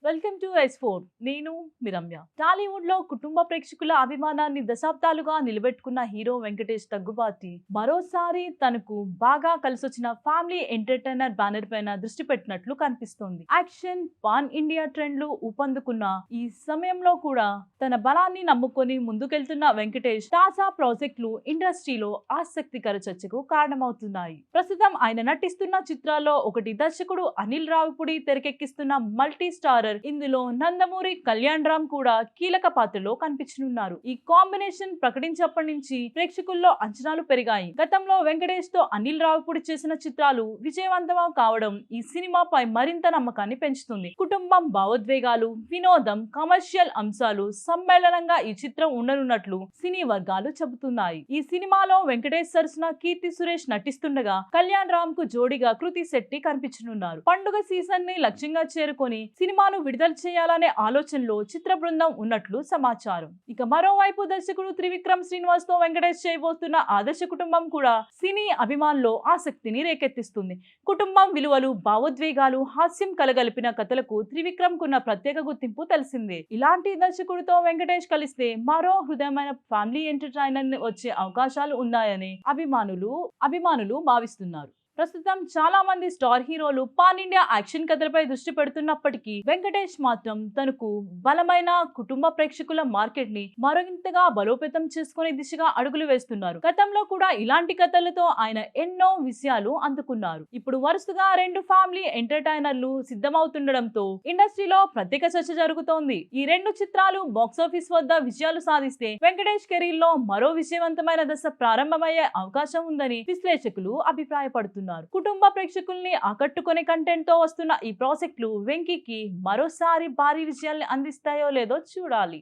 Welcome to S4. నేను మీ రమ్య. టాలీవుడ్ లో కుటుంబ ప్రేక్షకుల అభిమానాన్ని దశాబ్దాలుగా నిలబెట్టుకున్న హీరో వెంకటేష్ దగ్గుబాటి మరోసారి తనకు బాగా కలిసొచ్చిన ఫ్యామిలీ ఎంటర్టైనర్ బ్యానర్ పైన దృష్టి పెట్టినట్లు కనిపిస్తోంది. యాక్షన్ పాన్ ఇండియా ట్రెండ్లు ఊపందుకున్న ఈ సమయంలో కూడా తన బలాన్ని నమ్ముకొని ముందుకెళ్తున్న వెంకటేష్ తాజా ప్రాజెక్టులు ఇండస్ట్రీలో ఆసక్తికర చర్చకు కారణమవుతున్నాయి. ప్రస్తుతం ఆయన నటిస్తున్న చిత్రాల్లో ఒకటి దర్శకుడు అనిల్ రావిపూడి తెరకెక్కిస్తున్న మల్టీ స్టారర్. ఇందులో నందమూరి కళ్యాణ్ రామ్ కూడా కీలక పాత్రలో కనిపించనున్నారు. ఈ కాంబినేషన్ ప్రకటించినప్పటి నుంచి ప్రేక్షకుల్లో అంచనాలు పెరిగాయి. గతంలో వెంకటేష్ తో అనిల్ రావిపూడి చేసిన చిత్రాలు విజయవంతం కావడం ఈ సినిమాపై మరింత నమ్మకాన్ని పెంచుతుంది. కుటుంబం, భావోద్వేగాలు, వినోదం, కమర్షియల్ అంశాలు సమ్మేళనంగా ఈ చిత్రం ఉండనున్నట్లు సినీ వర్గాలు చెబుతున్నాయి. ఈ సినిమాలో వెంకటేష్ సరసన కీర్తి సురేష్ నటిస్తుండగా కళ్యాణ్ రామ్ కు జోడిగా కృతి శెట్టి కనిపించనున్నారు. పండుగ సీజన్ ని లక్ష్యంగా చేరుకొని సినిమాను విడుదల చేయాలనే ఆలోచనలో చిత్ర బృందం ఉన్నట్లు సమాచారం. ఇక మరోవైపు దర్శకుడు త్రివిక్రమ్ శ్రీనివాస్ తో వెంకటేష్ చేయబోతున్న ఆదర్శ కుటుంబం కూడా సినీ అభిమానుల్లో ఆసక్తిని రేకెత్తిస్తుంది. కుటుంబం విలువలు, భావోద్వేగాలు, హాస్యం కలగలిపిన కథలకు త్రివిక్రమ్ కున్న ప్రత్యేక గుర్తింపు తెలిసిందే. ఇలాంటి దర్శకుడితో వెంకటేష్ కలిస్తే మరో హృదయమైన ఫ్యామిలీ ఎంటర్టైనర్ వచ్చే అవకాశాలు ఉన్నాయని అభిమానులు భావిస్తున్నారు. ప్రస్తుతం చాలా మంది స్టార్ హీరోలు పాన్ ఇండియా యాక్షన్ కథలపై దృష్టి పెడుతున్నప్పటికీ వెంకటేష్ మాత్రం తనకు బలమైన కుటుంబ ప్రేక్షకుల మార్కెట్ ని మరింతగా బలోపేతం చేసుకునే దిశగా అడుగులు వేస్తున్నారు. గతంలో కూడా ఇలాంటి కథలతో ఆయన ఎన్నో విజయాలు అందుకున్నారు. ఇప్పుడు వరుసగా 2 ఫ్యామిలీ ఎంటర్టైనర్లు సిద్ధమవుతుండడంతో ఇండస్ట్రీలో ప్రత్యేక చర్చ జరుగుతోంది. ఈ 2 చిత్రాలు బాక్సాఫీస్ వద్ద విజయాలు సాధిస్తే వెంకటేష్ కెరీర్ లో మరో విజయవంతమైన దశ ప్రారంభమయ్యే అవకాశం ఉందని విశ్లేషకులు అభిప్రాయపడుతున్నారు. కుటుంబ ప్రేక్షకుల్ని ఆకట్టుకునే కంటెంట్ తో వస్తున్న ఈ ప్రాజెక్టులు వెంకీకి మరోసారి భారీ విజయాల్ని అందిస్తాయో లేదో చూడాలి.